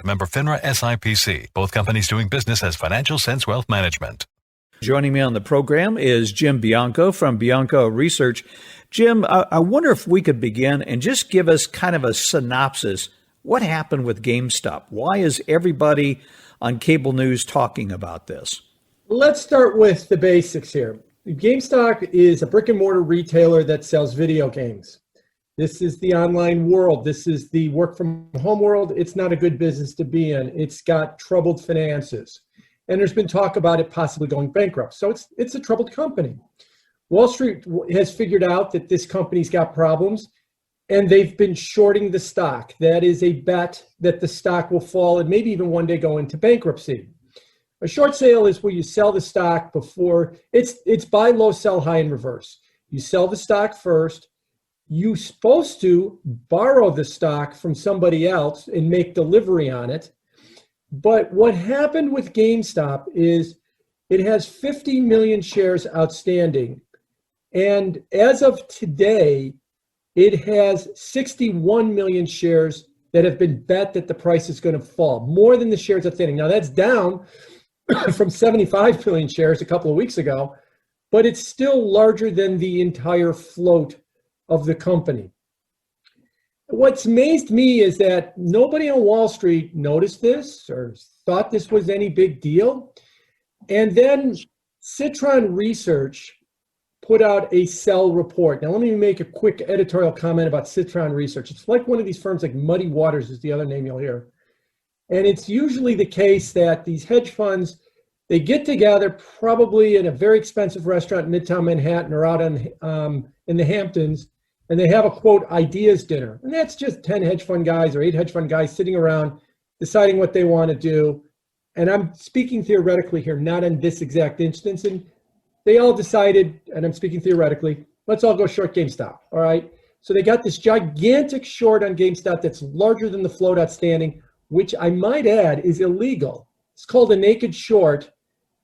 member FINRA SIPC. Both companies doing business as Financial Sense Wealth Management. Joining me on the program is Jim Bianco from Bianco Research. Jim, I wonder if we could begin and just give us kind of a synopsis. What happened with GameStop? Why is everybody on cable news talking about this? Let's start with the basics here. GameStop is a brick and mortar retailer that sells video games. This is the online world. This is the work from home world. It's not a good business to be in. It's got troubled finances. And there's been talk about it possibly going bankrupt. So it's a troubled company. Wall Street has figured out that this company's got problems, and they've been shorting the stock. That is a bet that the stock will fall and maybe even one day go into bankruptcy. A short sale is where you sell the stock before, it's buy low, sell high in reverse. You sell the stock first. You're supposed to borrow the stock from somebody else and make delivery on it. But what happened with GameStop is it has 50 million shares outstanding. And as of today, it has 61 million shares that have been bet that the price is going to fall, more than the shares outstanding. Now, that's down from 75 million shares a couple of weeks ago, but it's still larger than the entire float of the company. What's amazed me is that nobody on Wall Street noticed this or thought this was any big deal. And then Citron Research put out a sell report. Now, let me make a quick editorial comment about Citron Research. It's like one of these firms, like Muddy Waters is the other name you'll hear. And it's usually the case that these hedge funds, they get together probably in a very expensive restaurant in Midtown Manhattan or out in the Hamptons, and they have a, quote, ideas dinner. And that's just 10 hedge fund guys or 8 hedge fund guys sitting around deciding what they want to do. And I'm speaking theoretically here, not in this exact instance. And they all decided, and I'm speaking theoretically, let's all go short GameStop, all right? So they got this gigantic short on GameStop that's larger than the float outstanding, which I might add is illegal. It's called a naked short.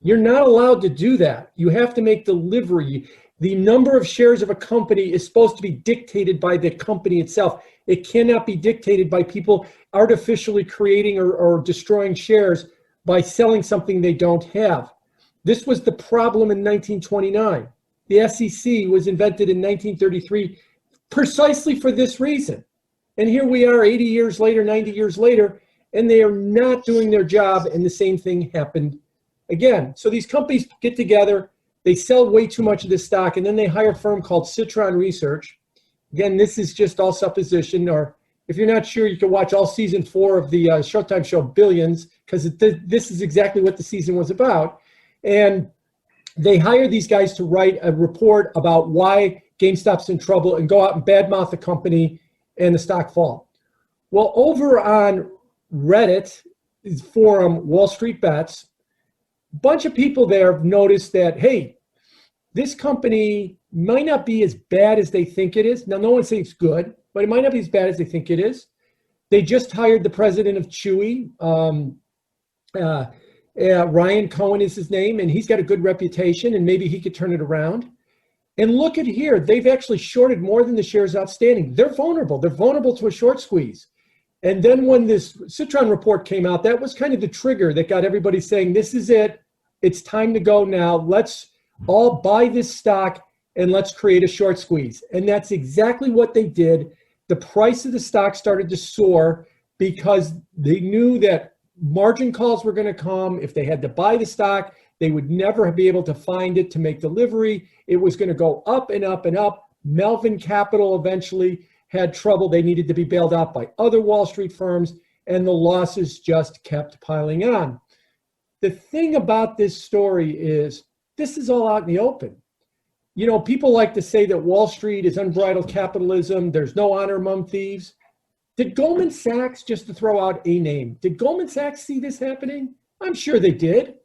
You're not allowed to do that. You have to make delivery. The number of shares of a company is supposed to be dictated by the company itself. It cannot be dictated by people artificially creating or destroying shares by selling something they don't have. This was the problem in 1929. The SEC was invented in 1933 precisely for this reason. And here we are 80 years later, 90 years later, and they are not doing their job, and the same thing happened again. So these companies get together, they sell way too much of this stock, and then they hire a firm called Citron Research. Again, this is just all supposition, or if you're not sure, you can watch all season 4 of the Showtime show Billions, because this is exactly what the season was about. And they hire these guys to write a report about why GameStop's in trouble and go out and badmouth the company and the stock fall. Well, over on Reddit forum, Wall Street Bets, a bunch of people there have noticed that, hey, this company might not be as bad as they think it is. Now, no one says it's good, but it might not be as bad as they think it is. They just hired the president of Chewy. Ryan Cohen is his name, and he's got a good reputation, and maybe he could turn it around. And look at here, they've actually shorted more than the shares outstanding. They're vulnerable. They're vulnerable to a short squeeze. And then when this Citron report came out, that was kind of the trigger that got everybody saying, this is it. It's time to go now. Let's all buy this stock and let's create a short squeeze. And that's exactly what they did. The price of the stock started to soar because they knew that margin calls were going to come. If they had to buy the stock, they would never be able to find it to make delivery. It was going to go up and up and up. Melvin Capital eventually had trouble. They needed to be bailed out by other Wall Street firms, and the losses just kept piling on. The thing about this story is this is all out in the open. You know, people like to say that Wall Street is unbridled capitalism. There's no honor among thieves. Did Goldman Sachs, just to throw out a name, did Goldman Sachs see this happening? I'm sure they did.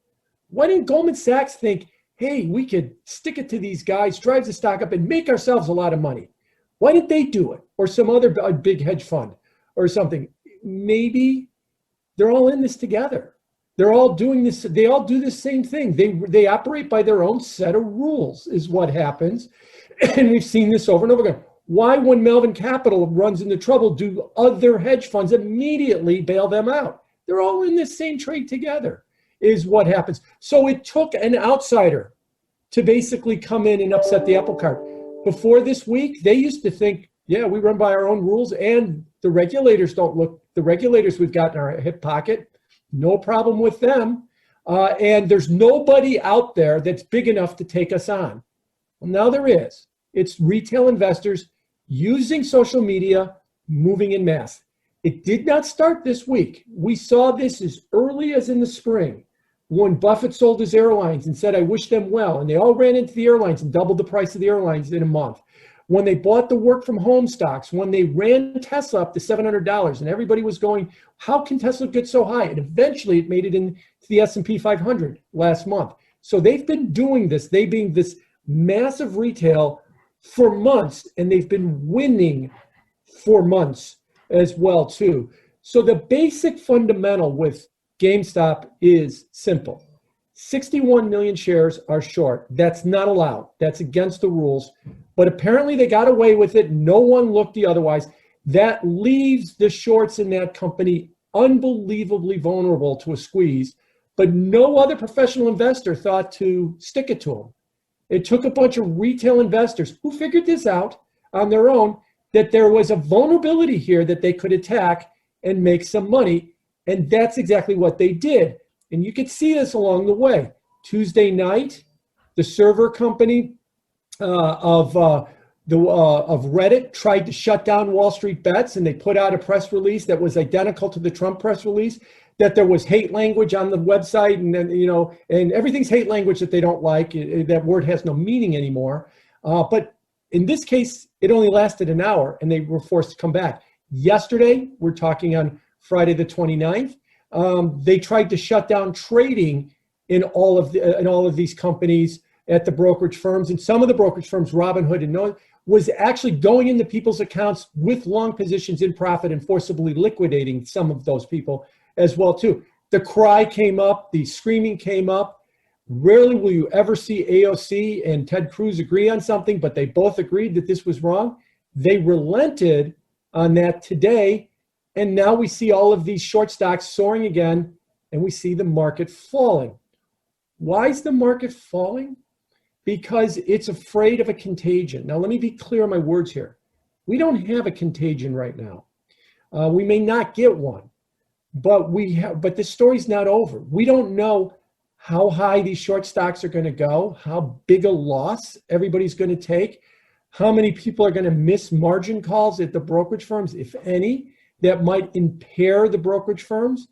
Why didn't Goldman Sachs think, hey, we could stick it to these guys, drive the stock up, and make ourselves a lot of money? Why didn't they do it? Or some other big hedge fund or something? Maybe they're all in this together. They're all doing this. They all do the same thing. They operate by their own set of rules is what happens. And we've seen this over and over again. Why, when Melvin Capital runs into trouble, do other hedge funds immediately bail them out? They're all in this same trade together, is what happens. So it took an outsider to basically come in and upset the apple cart. Before this week, they used to think, yeah, we run by our own rules, and the regulators the regulators we've got in our hip pocket, no problem with them. And there's nobody out there that's big enough to take us on. Well, now there is. It's retail investors using social media, moving in mass. It did not start this week. We saw this as early as in the spring when Buffett sold his airlines and said, I wish them well. And they all ran into the airlines and doubled the price of the airlines in a month. When they bought the work from home stocks, when they ran Tesla up to $700 and everybody was going, how can Tesla get so high? And eventually it made it into the S&P 500 last month. So they've been doing this, they being this massive retail for months, and they've been winning for months as well too. So the basic fundamental with GameStop is simple. 61 million shares are short. That's not allowed. That's against the rules. But apparently they got away with it. No one looked the otherwise. That leaves the shorts in that company unbelievably vulnerable to a squeeze. But no other professional investor thought to stick it to them. It took a bunch of retail investors who figured this out on their own, that there was a vulnerability here that they could attack and make some money. And that's exactly what they did. And you could see this along the way. Tuesday night, the server company of Reddit tried to shut down Wall Street Bets, and they put out a press release that was identical to the Trump press release, that there was hate language on the website, and then, and everything's hate language that they don't like. That word has no meaning anymore. But in this case, it only lasted an hour, and they were forced to come back. Yesterday, we're talking on Friday the 29th, they tried to shut down trading in all of these companies at the brokerage firms, and some of the brokerage firms, Robinhood and no, was actually going into people's accounts with long positions in profit and forcibly liquidating some of those people as well too. The cry came up, the screaming came up. Rarely will you ever see AOC and Ted Cruz agree on something, but they both agreed that this was wrong. They relented on that today, and now we see all of these short stocks soaring again, and we see the market falling. Why is the market falling? Because it's afraid of a contagion. Now, let me be clear on my words here. We don't have a contagion right now. We may not get one, but this story's not over. We don't know how high these short stocks are going to go, how big a loss everybody's going to take, how many people are going to miss margin calls at the brokerage firms, if any, that might impair the brokerage firms.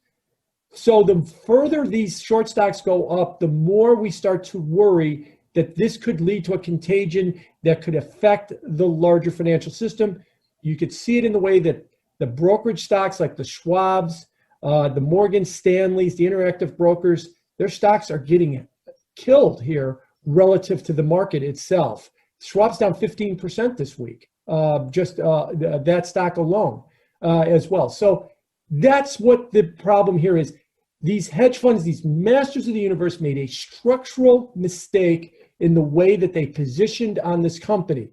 So the further these short stocks go up, the more we start to worry that this could lead to a contagion that could affect the larger financial system. You could see it in the way that the brokerage stocks like the Schwabs, the Morgan Stanleys, the Interactive Brokers, their stocks are getting killed here relative to the market itself. Schwab's down 15% this week, that stock alone as well. So that's what the problem here is. These hedge funds, these masters of the universe, made a structural mistake in the way that they positioned on this company.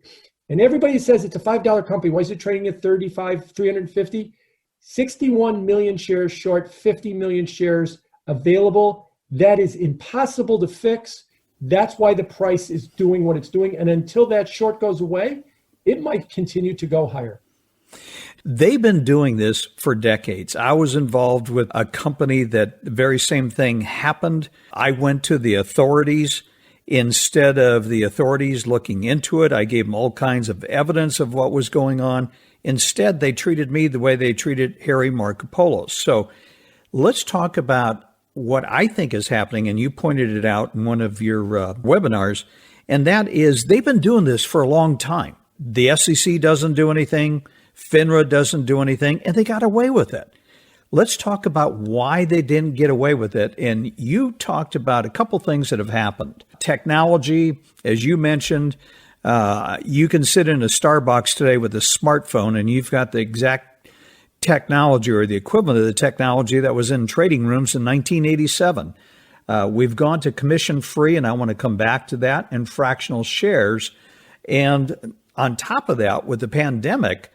And everybody says it's a $5 company. Why is it trading at 350? 61 million shares short, 50 million shares available. That is impossible to fix. That's why the price is doing what it's doing. And until that short goes away, it might continue to go higher. They've been doing this for decades. I was involved with a company that the very same thing happened. I went to the authorities. Instead of the authorities looking into it, I gave them all kinds of evidence of what was going on. Instead, they treated me the way they treated Harry Markopolos. So let's talk about what I think is happening, and you pointed it out in one of your webinars, and that is they've been doing this for a long time. The SEC doesn't do anything, FINRA doesn't do anything, and they got away with it. Let's talk about why they didn't get away with it. And you talked about a couple things that have happened. Technology, as you mentioned, you can sit in a Starbucks today with a smartphone and you've got the exact technology or the equivalent of the technology that was in trading rooms in 1987. We've gone to commission free, and I want to come back to that, and fractional shares. And on top of that, with the pandemic,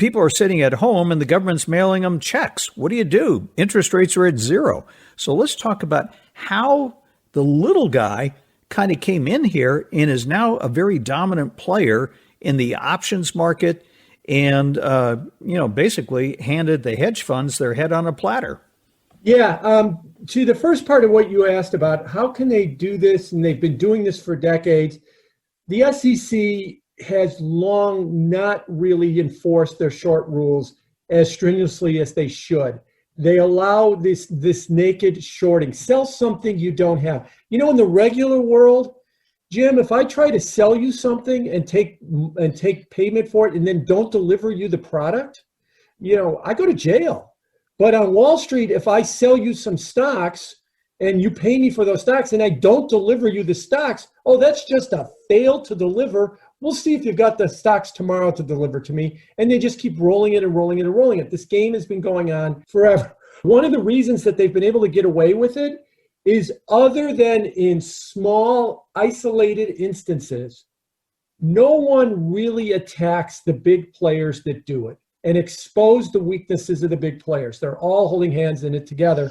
people are sitting at home and the government's mailing them checks. What do you do? Interest rates are at zero. So let's talk about how the little guy kind of came in here and is now a very dominant player in the options market and, basically handed the hedge funds their head on a platter. Yeah. To the first part of what you asked about, how can they do this? And they've been doing this for decades. The SEC has long not really enforced their short rules as strenuously as they should. They allow this naked shorting. Sell something you don't have. In the regular world, Jim, if I try to sell you something and take payment for it and then don't deliver you the product, I go to jail. But on Wall Street, if I sell you some stocks and you pay me for those stocks and I don't deliver you the stocks, oh, that's just a fail to deliver. We'll see if you've got the stocks tomorrow to deliver to me. And they just keep rolling it and rolling it and rolling it. This game has been going on forever. One of the reasons that they've been able to get away with it is, other than in small, isolated instances, no one really attacks the big players that do it and expose the weaknesses of the big players. They're all holding hands in it together.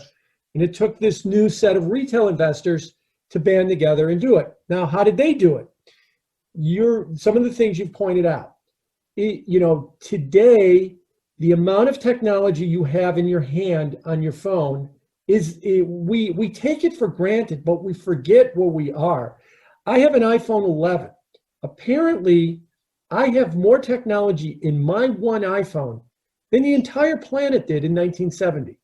And it took this new set of retail investors to band together and do it. Now, how did they do it? Some of the things you've pointed out. Today, the amount of technology you have in your hand on your phone we take it for granted, but we forget where we are. I have an iPhone 11. Apparently, I have more technology in my one iPhone than the entire planet did in 1970.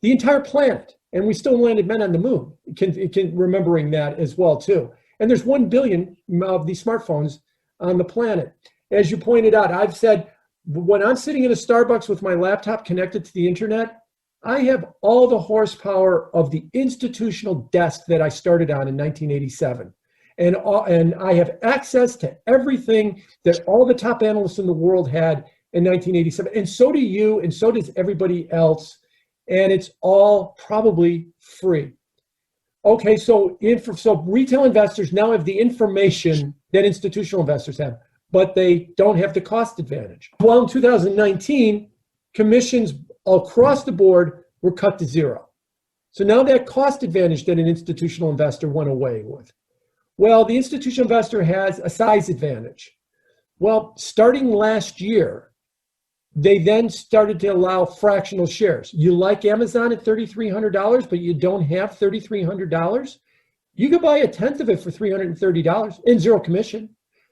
The entire planet. And we still landed men on the moon, remembering that as well, too. And there's 1 billion of these smartphones on the planet. As you pointed out, I've said, when I'm sitting in a Starbucks with my laptop connected to the internet, I have all the horsepower of the institutional desk that I started on in 1987. And I have access to everything that all the top analysts in the world had in 1987. And so do you, and so does everybody else. And it's all probably free. Okay, so retail investors now have the information that institutional investors have, but they don't have the cost advantage. Well, in 2019, commissions across the board were cut to zero. So now that cost advantage that an institutional investor went away with. Well, the institutional investor has a size advantage. Well, starting last year, they then started to allow fractional shares. You like Amazon at $3,300, but you don't have $3,300? You could buy a tenth of it for $330 in zero commission.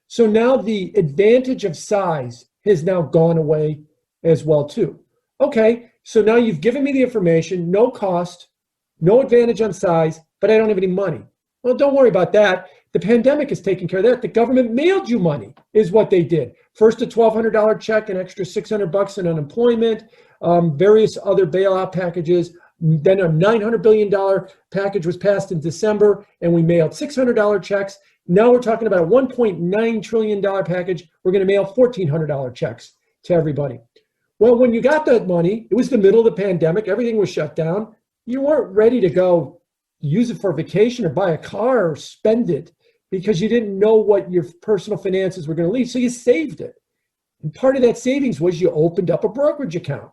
So now the advantage of size has now gone away as well too. Okay, so now you've given me the information, no cost, no advantage on size, but I don't have any money. Well, don't worry about that. The pandemic is taking care of that. The government mailed you money, is what they did. First a $1,200 check, an extra $600 in unemployment, various other bailout packages. Then a $900 billion package was passed in December, and we mailed $600 checks. Now we're talking about a $1.9 trillion package. We're going to mail $1,400 checks to everybody. Well, when you got that money, it was the middle of the pandemic. Everything was shut down. You weren't ready to go use it for vacation or buy a car or spend it because you didn't know what your personal finances were going to leave. So you saved it. And part of that savings was you opened up a brokerage account.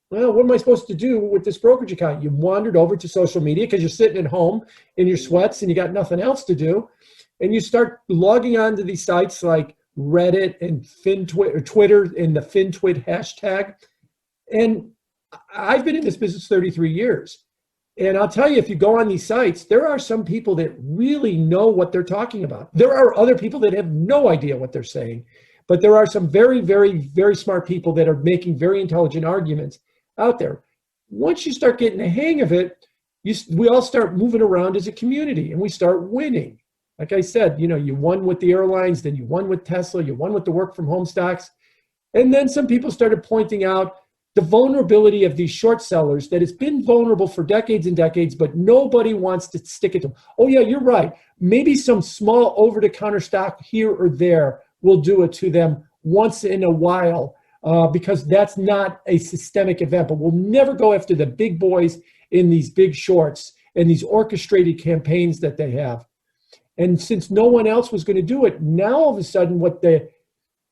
Well, what am I supposed to do with this brokerage account? You wandered over to social media because you're sitting at home in your sweats and you got nothing else to do. And you start logging on to these sites like Reddit and Twitter and the FinTwit hashtag. And I've been in this business 33 years. And I'll tell you, if you go on these sites, there are some people that really know what they're talking about. There are other people that have no idea what they're saying. But there are some very, very, very smart people that are making very intelligent arguments out there. Once you start getting the hang of it, we all start moving around as a community and we start winning. Like I said, you won with the airlines, then you won with Tesla, you won with the work from home stocks. And then some people started pointing out the vulnerability of these short sellers that has been vulnerable for decades and decades, but nobody wants to stick it to them. Oh yeah, you're right. Maybe some small over-the-counter stock here or there will do it to them once in a while because that's not a systemic event. But we'll never go after the big boys in these big shorts and these orchestrated campaigns that they have. And since no one else was going to do it, now all of a sudden what the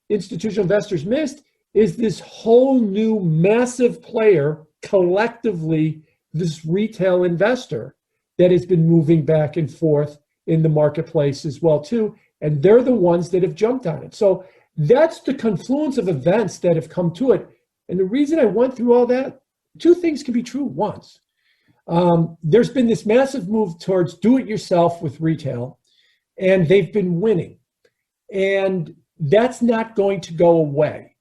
institutional investors missed is this whole new massive player, collectively, this retail investor that has been moving back and forth in the marketplace as well, too. And they're the ones that have jumped on it. So that's the confluence of events that have come to it. And the reason I went through all that, two things can be true at once. There's been this massive move towards do-it-yourself with retail, and they've been winning. And that's not going to go away.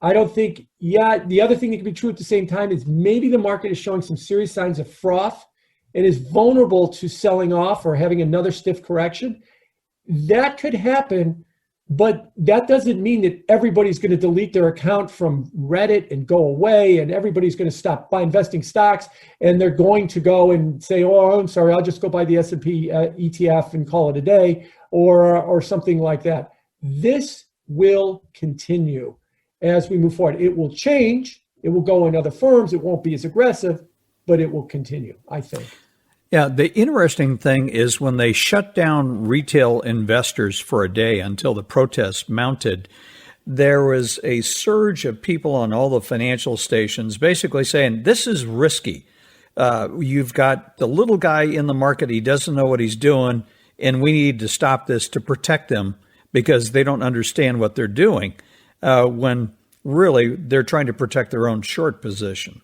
I don't think, the other thing that can be true at the same time is maybe the market is showing some serious signs of froth and is vulnerable to selling off or having another stiff correction. That could happen, but that doesn't mean that everybody's going to delete their account from Reddit and go away, and everybody's going to stop investing stocks, and they're going to go and say, oh, I'm sorry, I'll just go buy the S&P ETF and call it a day, or something like that. This will continue as we move forward. It will change. It will go in other firms. It won't be as aggressive, but it will continue, I think. Yeah, the interesting thing is when they shut down retail investors for a day until the protests mounted, there was a surge of people on all the financial stations basically saying, this is risky. You've got the little guy in the market. He doesn't know what he's doing, and we need to stop this to protect them because they don't understand what they're doing when really they're trying to protect their own short position.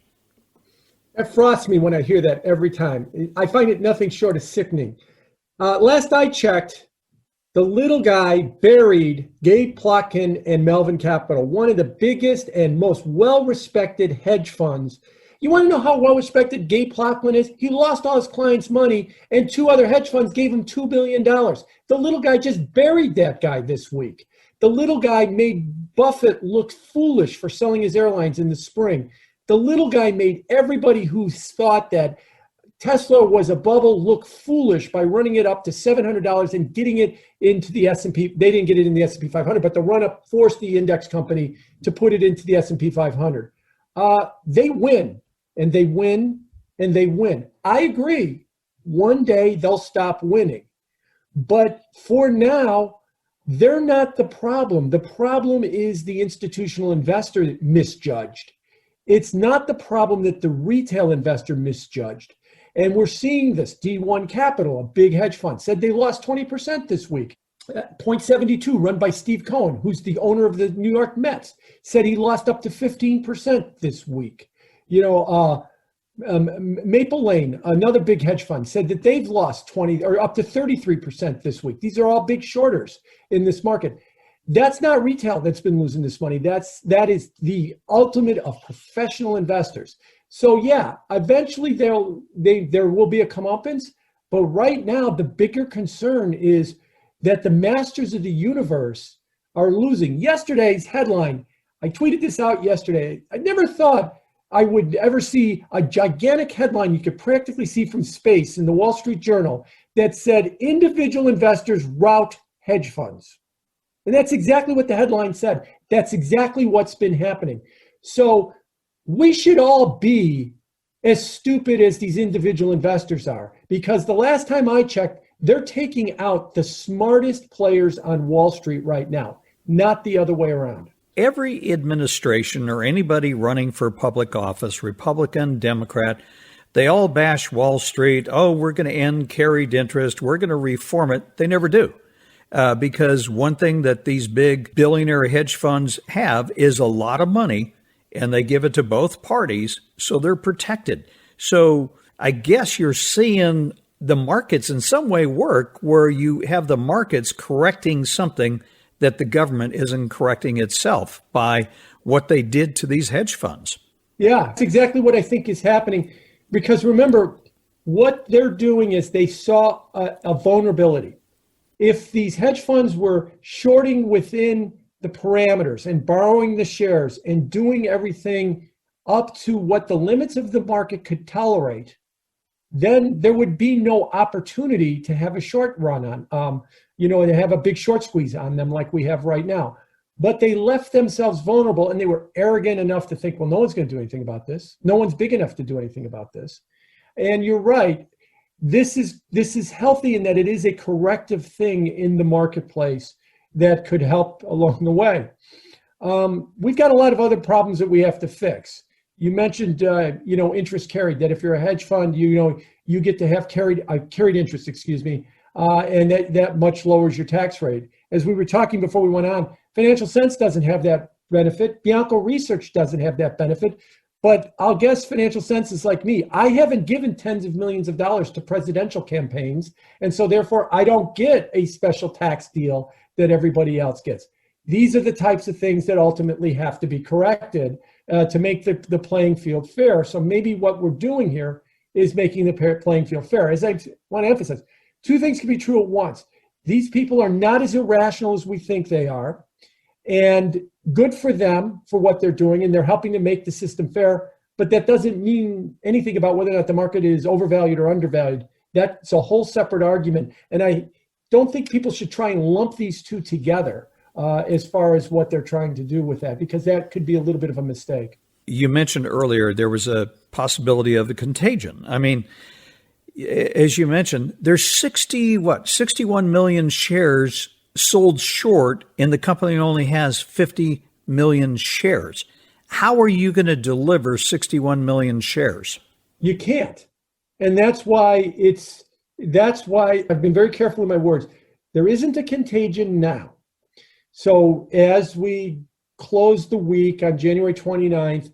That frosts me when I hear that every time. I find it nothing short of sickening. Last I checked, the little guy buried Gabe Plotkin and Melvin Capital, one of the biggest and most well-respected hedge funds. You want to know how well-respected Gabe Plotkin is? He lost all his clients' money, and two other hedge funds gave him $2 billion. The little guy just buried that guy this week. The little guy made Buffett look foolish for selling his airlines in the spring. The little guy made everybody who thought that Tesla was a bubble look foolish by running it up to $700 and getting it into the S&P. They didn't get it in the S&P 500, but the run-up forced the index company to put it into the S&P 500. They win, and they win, and they win. I agree. One day they'll stop winning. But for now, they're not the problem. The problem is the institutional investor that misjudged. It's not the problem that the retail investor misjudged. And we're seeing this. D1 Capital, a big hedge fund, said they lost 20% this week. Point 72, run by Steve Cohen, who's the owner of the New York Mets, said he lost up to 15% this week. Maple Lane, another big hedge fund, said that they've lost 20 or up to 33% this week. These are all big shorters in this market. That's not retail that's been losing this money. That is the ultimate of professional investors. So yeah, eventually there will be a comeuppance, but right now the bigger concern is that the masters of the universe are losing. Yesterday's headline, I tweeted this out yesterday. I never thought I would ever see a gigantic headline you could practically see from space in the Wall Street Journal that said individual investors rout hedge funds. And that's exactly what the headline said. That's exactly what's been happening. So we should all be as stupid as these individual investors are, because the last time I checked, they're taking out the smartest players on Wall Street right now, not the other way around. Every administration or anybody running for public office, Republican, Democrat, they all bash Wall Street. Oh, we're going to end carried interest. We're going to reform it. They never do. Because one thing that these big billionaire hedge funds have is a lot of money, and they give it to both parties, so they're protected. So I guess you're seeing the markets in some way work where you have the markets correcting something that the government isn't correcting itself by what they did to these hedge funds. Yeah, that's exactly what I think is happening. Because remember, what they're doing is they saw a vulnerability. If these hedge funds were shorting within the parameters and borrowing the shares and doing everything up to what the limits of the market could tolerate, then there would be no opportunity to have a short run on, to have a big short squeeze on them like we have right now. But they left themselves vulnerable, and they were arrogant enough to think, well, no one's going to do anything about this. No one's big enough to do anything about this. And you're right. This is healthy in that it is a corrective thing in the marketplace that could help along the way. We've got a lot of other problems that we have to fix. You mentioned, interest carried, that if you're a hedge fund, you get to have carried interest, and that much lowers your tax rate. As we were talking before we went on, Financial Sense doesn't have that benefit. Bianco Research doesn't have that benefit. But I'll guess Financial Sense is like me. I haven't given tens of millions of dollars to presidential campaigns. And so therefore, I don't get a special tax deal that everybody else gets. These are the types of things that ultimately have to be corrected to make the playing field fair. So maybe what we're doing here is making the playing field fair. As I want to emphasize, two things can be true at once. These people are not as irrational as we think they are. And good for them for what they're doing, and they're helping to make the system fair. But that doesn't mean anything about whether or not the market is overvalued or undervalued. That's a whole separate argument. And I don't think people should try and lump these two together as far as what they're trying to do with that, because that could be a little bit of a mistake. You mentioned earlier there was a possibility of the contagion. I mean, as you mentioned, there's 61 million shares sold short, and the company only has 50 million shares. How are you going to deliver 61 million shares? You can't. And that's why I've been very careful in my words. There isn't a contagion now. So as we close the week on January 29th,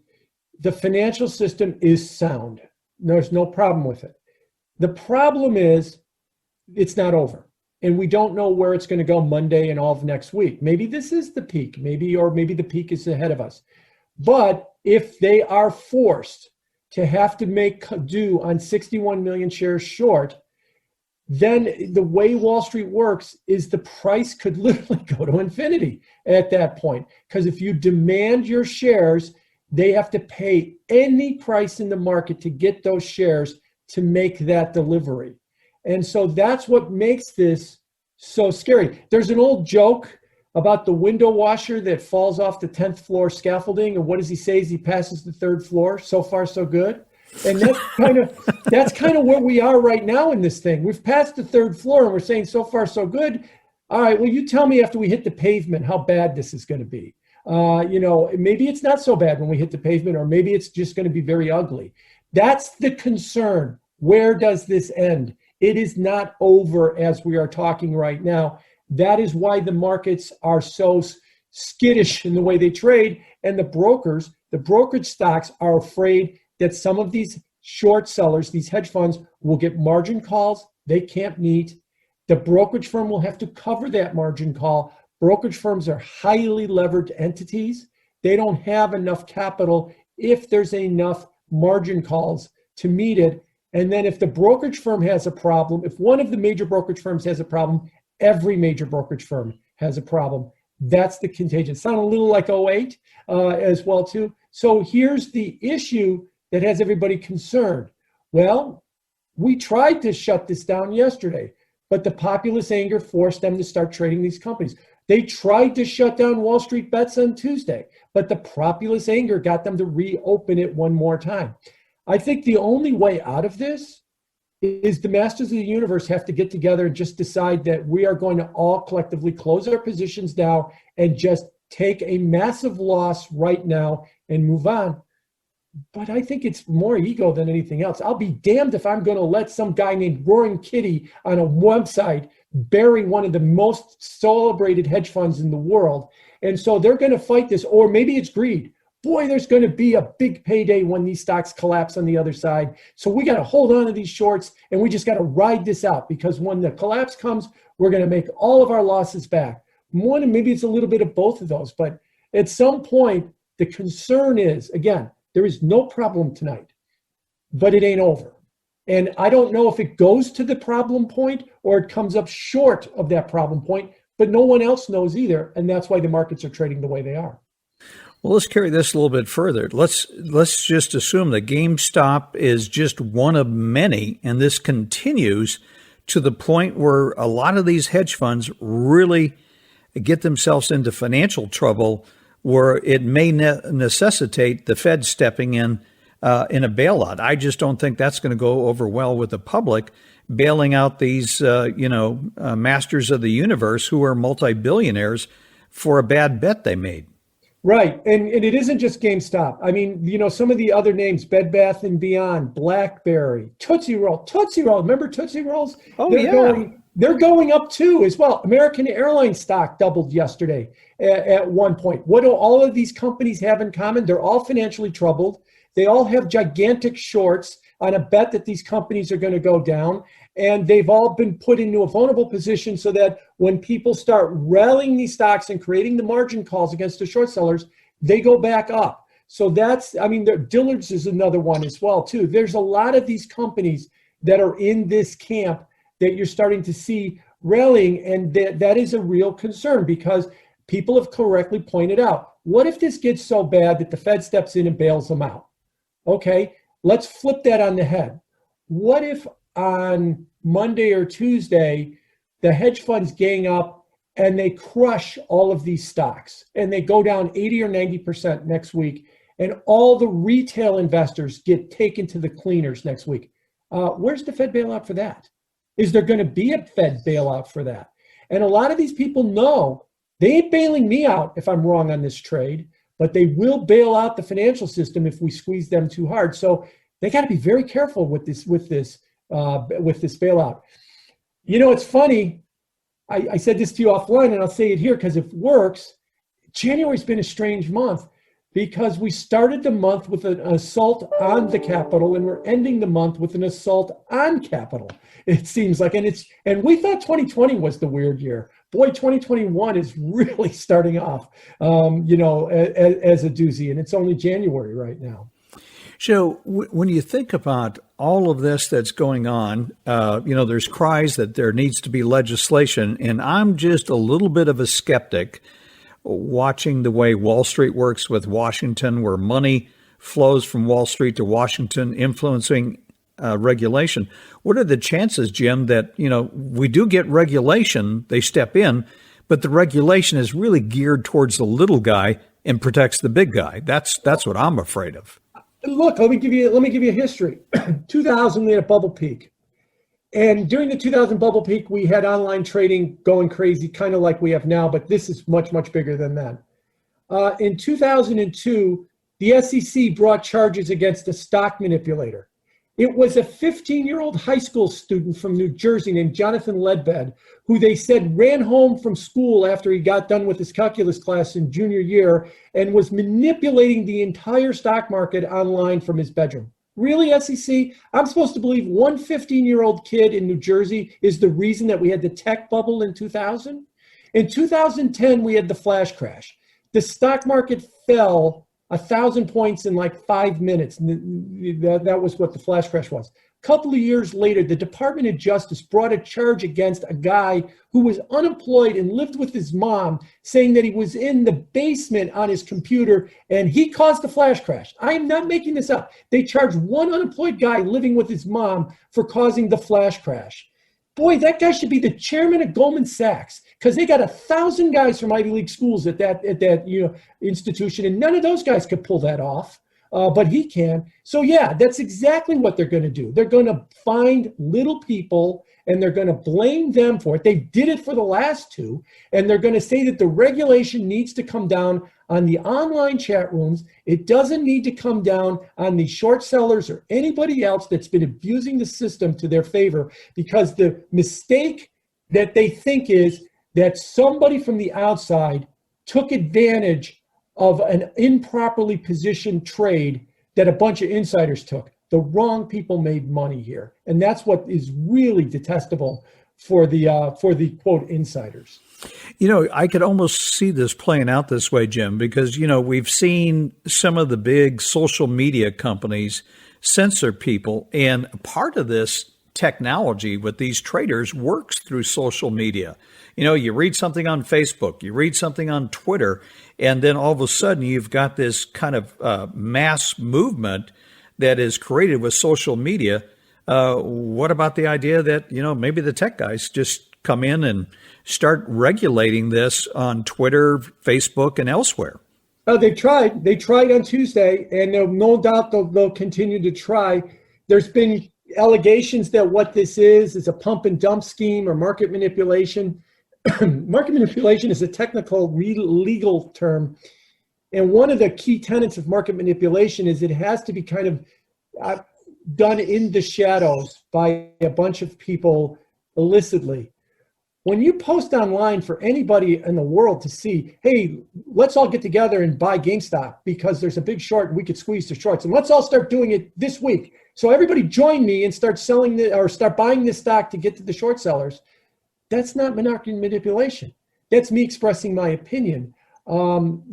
the financial system is sound. There's no problem with it. The problem is it's not over. And we don't know where it's going to go Monday and all of next week. Maybe this is the peak, maybe the peak is ahead of us. But if they are forced to have to make do on 61 million shares short, then the way Wall Street works is the price could literally go to infinity at that point. Because if you demand your shares, they have to pay any price in the market to get those shares to make that delivery. And so that's what makes this so scary. There's an old joke about the window washer that falls off the 10th floor scaffolding. And what does he say as he passes the 3rd floor? So far, so good. And that's kind of where we are right now in this thing. We've passed the 3rd floor and we're saying so far, so good. All right, well, you tell me after we hit the pavement how bad this is going to be. Maybe it's not so bad when we hit the pavement, or maybe it's just going to be very ugly. That's the concern. Where does this end? It is not over as we are talking right now. That is why the markets are so skittish in the way they trade. And the brokerage stocks are afraid that some of these short sellers, these hedge funds, will get margin calls they can't meet. The brokerage firm will have to cover that margin call. Brokerage firms are highly levered entities. They don't have enough capital if there's enough margin calls to meet it. And then if the brokerage firm has a problem, if one of the major brokerage firms has a problem, every major brokerage firm has a problem. That's the contagion. Sound a little like '08 as well too. So here's the issue that has everybody concerned. Well, we tried to shut this down yesterday, but the populist anger forced them to start trading these companies. They tried to shut down Wall Street Bets on Tuesday, but the populist anger got them to reopen it one more time. I think the only way out of this is the masters of the universe have to get together and just decide that we are going to all collectively close our positions now and just take a massive loss right now and move on. But I think it's more ego than anything else. I'll be damned if I'm going to let some guy named Roaring Kitty on a website bury one of the most celebrated hedge funds in the world. And so they're going to fight this, or maybe it's greed. Boy, there's going to be a big payday when these stocks collapse on the other side. So we got to hold on to these shorts, and we just got to ride this out, because when the collapse comes, we're going to make all of our losses back. One, maybe it's a little bit of both of those, but at some point, the concern is, again, there is no problem tonight, but it ain't over. And I don't know if it goes to the problem point or it comes up short of that problem point, but no one else knows either. And that's why the markets are trading the way they are. Well, let's carry this a little bit further. Let's just assume that GameStop is just one of many, and this continues to the point where a lot of these hedge funds really get themselves into financial trouble, where it may necessitate the Fed stepping in a bailout. I just don't think that's going to go over well with the public, bailing out these masters of the universe who are multi-billionaires for a bad bet they made. Right. And it isn't just GameStop. I mean, some of the other names, Bed Bath & Beyond, BlackBerry, Tootsie Roll. Tootsie Roll. Remember Tootsie Rolls? Oh, They're going up too as well. American Airlines stock doubled yesterday at one point. What do all of these companies have in common? They're all financially troubled. They all have gigantic shorts on a bet that these companies are going to go down. And they've all been put into a vulnerable position so that when people start rallying these stocks and creating the margin calls against the short sellers, they go back up. So Dillard's is another one as well, too. There's a lot of these companies that are in this camp that you're starting to see rallying, and that is a real concern because people have correctly pointed out, what if this gets so bad that the Fed steps in and bails them out? Okay, let's flip that on the head. What if on Monday or Tuesday, the hedge funds gang up and they crush all of these stocks and they go down 80 or 90% next week, and all the retail investors get taken to the cleaners next week? Where's the Fed bailout for that? Is there going to be a Fed bailout for that? And a lot of these people know they ain't bailing me out if I'm wrong on this trade, but they will bail out the financial system if we squeeze them too hard. So they got to be very careful with this bailout. It's funny. I said this to you offline, and I'll say it here because it works. January's been a strange month because we started the month with an assault on the Capitol, and we're ending the month with an assault on Capitol. It seems like, and we thought 2020 was the weird year. Boy, 2021 is really starting off, as a doozy, and it's only January right now. So when you think about all of this that's going on, there's cries that there needs to be legislation, and I'm just a little bit of a skeptic watching the way Wall Street works with Washington, where money flows from Wall Street to Washington, influencing regulation. What are the chances, Jim, that, we do get regulation, they step in, but the regulation is really geared towards the little guy and protects the big guy? That's what I'm afraid of. Look, let me give you a history. 2000, we had a bubble peak. And during the 2000 bubble peak, we had online trading going crazy, kind of like we have now, but this is much, much bigger than that. In 2002, the SEC brought charges against a stock manipulator. It was a 15-year-old high school student from New Jersey named Jonathan Ledbed, who they said ran home from school after he got done with his calculus class in junior year and was manipulating the entire stock market online from his bedroom. Really, SEC? I'm supposed to believe one 15-year-old kid in New Jersey is the reason that we had the tech bubble in 2000? In 2010, we had the flash crash. The stock market fell 1,000 points in like 5 minutes. That was what the flash crash was. A couple of years later, the Department of Justice brought a charge against a guy who was unemployed and lived with his mom, saying that he was in the basement on his computer and he caused the flash crash. I am not making this up. They charged one unemployed guy living with his mom for causing the flash crash. Boy, that guy should be the chairman of Goldman Sachs, because they got 1,000 guys from Ivy League schools at that institution, and none of those guys could pull that off, but he can. So yeah, that's exactly what they're going to do. They're going to find little people and they're going to blame them for it. They did it for the last two, and they're going to say that the regulation needs to come down on the online chat rooms. It doesn't need to come down on the short sellers or anybody else that's been abusing the system to their favor, because the mistake that they think is that somebody from the outside took advantage of an improperly positioned trade that a bunch of insiders took. The wrong people made money here. And that's what is really detestable for the quote insiders. I could almost see this playing out this way, Jim, because, we've seen some of the big social media companies censor people. And part of this technology with these traders works through social media. You read something on Facebook, you read something on Twitter, and then all of a sudden you've got this kind of mass movement that is created with social media. What about the idea that, maybe the tech guys just come in and start regulating this on Twitter, Facebook, and elsewhere? They tried. They tried on Tuesday, and no doubt they'll continue to try. There's been allegations that what this is a pump and dump scheme or market manipulation. Market manipulation is a technical legal term. And one of the key tenets of market manipulation is it has to be kind of done in the shadows by a bunch of people illicitly. When you post online for anybody in the world to see, hey, let's all get together and buy GameStop because there's a big short and we could squeeze the shorts, and let's all start doing it this week. So everybody join me and start start buying this stock to get to the short sellers. That's not market manipulation. That's me expressing my opinion. And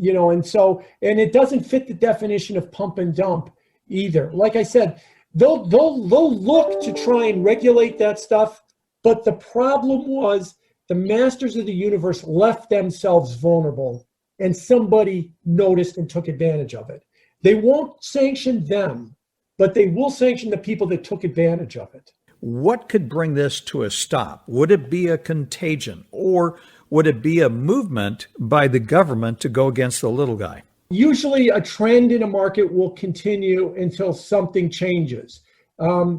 it doesn't fit the definition of pump and dump either. Like I said, they'll look to try and regulate that stuff, but the problem was the masters of the universe left themselves vulnerable, and somebody noticed and took advantage of it. They won't sanction them, but they will sanction the people that took advantage of it. What could bring this to a stop? Would it be a contagion, or would it be a movement by the government to go against the little guy? Usually a trend in a market will continue until something changes.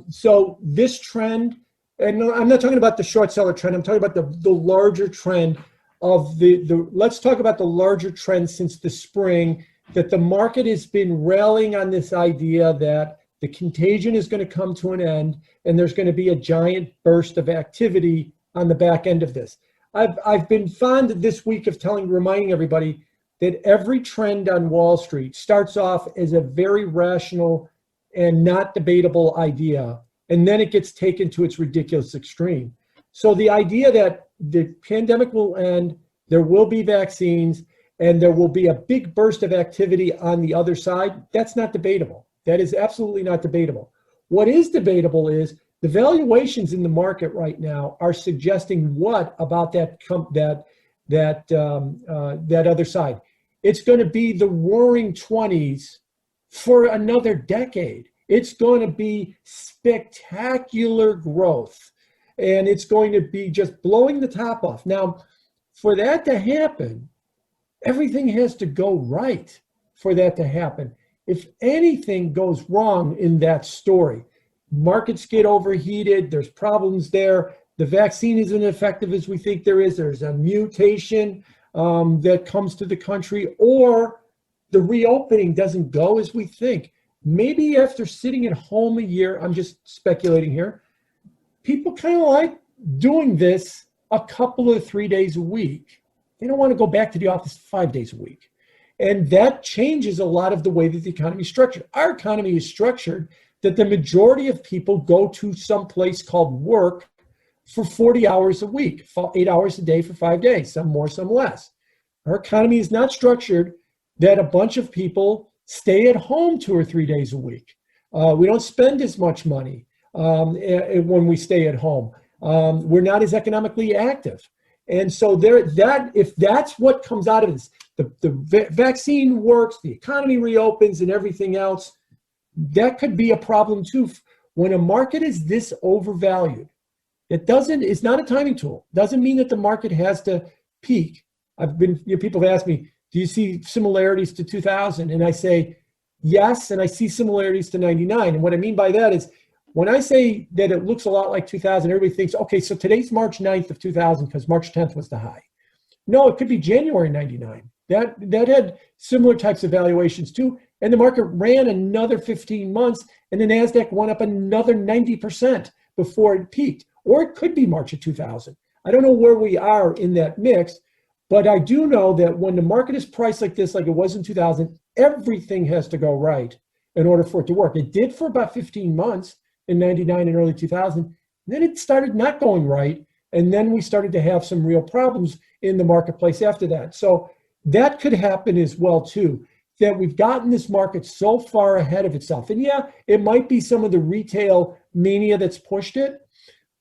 So this trend, and I'm not talking about the short seller trend, I'm talking about the larger trend of let's talk about the larger trend since the spring, that the market has been railing on this idea that the contagion is going to come to an end and there's going to be a giant burst of activity on the back end of this. I've been fond this week of reminding everybody that every trend on Wall Street starts off as a very rational and not debatable idea, and then it gets taken to its ridiculous extreme. So the idea that the pandemic will end, there will be vaccines, and there will be a big burst of activity on the other side, that's not debatable. That is absolutely not debatable. What is debatable is the valuations in the market right now are suggesting what about that other side? It's going to be the roaring 20s for another decade. It's going to be spectacular growth, and it's going to be just blowing the top off. Now, for that to happen, everything has to go right for that to happen. If anything goes wrong in that story, markets get overheated, there's problems there, the vaccine isn't effective as we think there is, there's a mutation that comes to the country, or the reopening doesn't go as we think. Maybe after sitting at home a year, I'm just speculating here, people kind of like doing this a couple of 3 days a week. They don't want to go back to the office 5 days a week. And that changes a lot of the way that the economy is structured. Our economy is structured that the majority of people go to some place called work for 40 hours a week, 8 hours a day for 5 days, some more, some less. Our economy is not structured that a bunch of people stay at home 2 or 3 days a week. We don't spend as much money when we stay at home. We're not as economically active. And so if that's what comes out of this, the vaccine works, the economy reopens and everything else, that could be a problem too. When a market is this overvalued, it's not a timing tool. Doesn't mean that the market has to peak. People have asked me, do you see similarities to 2000? And I say, yes, and I see similarities to 99. And what I mean by that is, when I say that it looks a lot like 2000, everybody thinks, okay, so today's March 9th of 2000 because March 10th was the high. No, it could be January 99. That had similar types of valuations too. And the market ran another 15 months and the NASDAQ went up another 90% before it peaked. Or it could be March of 2000. I don't know where we are in that mix, but I do know that when the market is priced like this, like it was in 2000, everything has to go right in order for it to work. It did for about 15 months in 99 and early 2000. Then it started not going right. And then we started to have some real problems in the marketplace after that. So that could happen as well too, that we've gotten this market so far ahead of itself. And yeah, it might be some of the retail mania that's pushed it.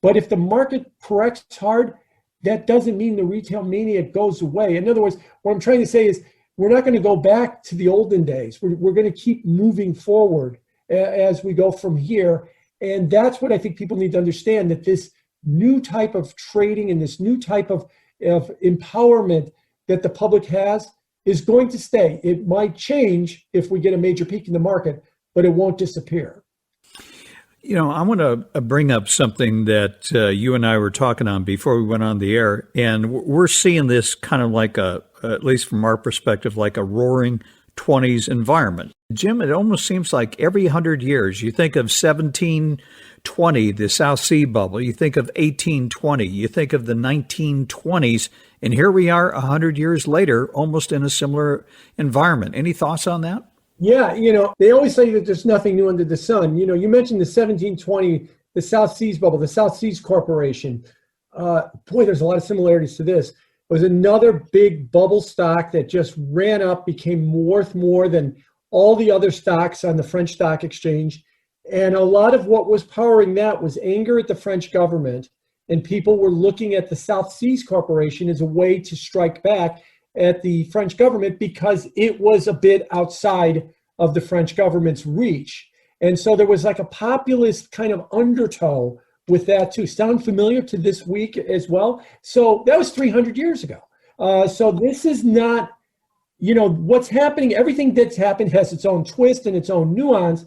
But if the market corrects hard, that doesn't mean the retail mania goes away. In other words, what I'm trying to say is we're not going to go back to the olden days. We're going to keep moving forward as we go from here. And that's what I think people need to understand, that this new type of trading and this new type of empowerment that the public has is going to stay. It might change if we get a major peak in the market, but it won't disappear. You know, I want to bring up something that you and I were talking on before we went on the air, and we're seeing this kind of like at least from our perspective, like a roaring 1920s environment. Jim, it almost seems like every 100 years, you think of 1720, the South Sea bubble, you think of 1820, you think of the 1920s, and here we are 100 years later, almost in a similar environment. Any thoughts on that? Yeah, they always say that there's nothing new under the sun. You mentioned the 1720, the South Seas bubble, the South Seas Corporation. Boy, there's a lot of similarities to this. It was another big bubble stock that just ran up, became worth more than all the other stocks on the French stock exchange. And a lot of what was powering that was anger at the French government. And people were looking at the South Seas Corporation as a way to strike back at the French government because it was a bit outside of the French government's reach. And so there was like a populist kind of undertow with that too. Sound familiar to this week as well? So that was 300 years ago. So this is not, what's happening, everything that's happened has its own twist and its own nuance.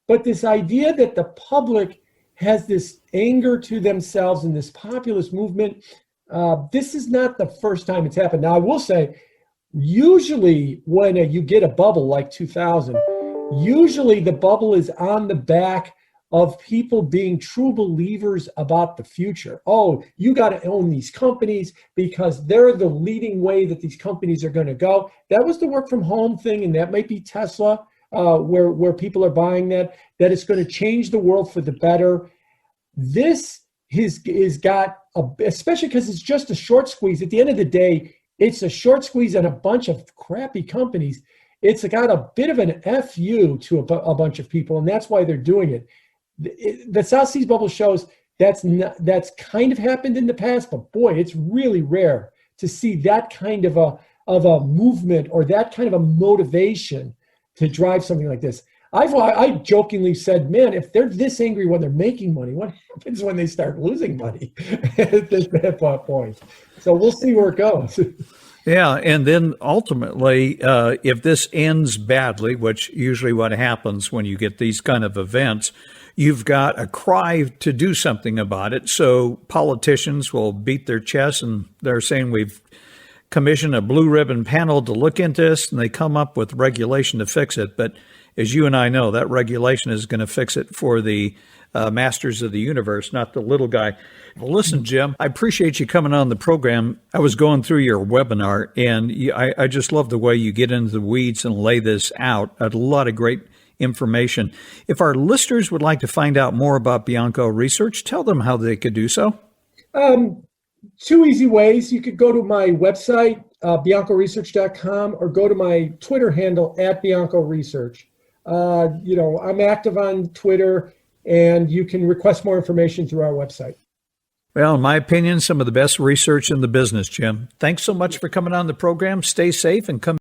But this idea that the public has this anger to themselves and this populist movement, this is not the first time it's happened. Now, I will say, usually when you get a bubble like 2000, usually the bubble is on the back of people being true believers about the future. Oh, you got to own these companies because they're the leading way that these companies are going to go. That was the work from home thing, and that might be Tesla, where people are buying that it's going to change the world for the better. This is got, especially because it's just a short squeeze. At the end of the day, it's a short squeeze on a bunch of crappy companies. It's got a bit of an FU to a bunch of people, and that's why they're doing it. The South Seas bubble shows that's kind of happened in the past, but boy, it's really rare to see that kind of a movement or that kind of a motivation to drive something like this. I jokingly said, man, if they're this angry when they're making money, what happens when they start losing money at that point? So we'll see where it goes. Yeah, and then ultimately, if this ends badly, which usually what happens when you get these kind of events, you've got a cry to do something about it. So politicians will beat their chests and they're saying we've commissioned a blue ribbon panel to look into this, and they come up with regulation to fix it. But as you and I know, that regulation is going to fix it for the masters of the universe, not the little guy. Well, listen, Jim, I appreciate you coming on the program. I was going through your webinar, and I just love the way you get into the weeds and lay this out. A lot of great information. If our listeners would like to find out more about Bianco Research, tell them how they could do so. Two easy ways. You could go to my website, biancoresearch.com, or go to my Twitter handle @Bianco Research. I'm active on Twitter, and you can request more information through our website. Well, in my opinion, some of the best research in the business, Jim. Thanks so much for coming on the program. Stay safe and come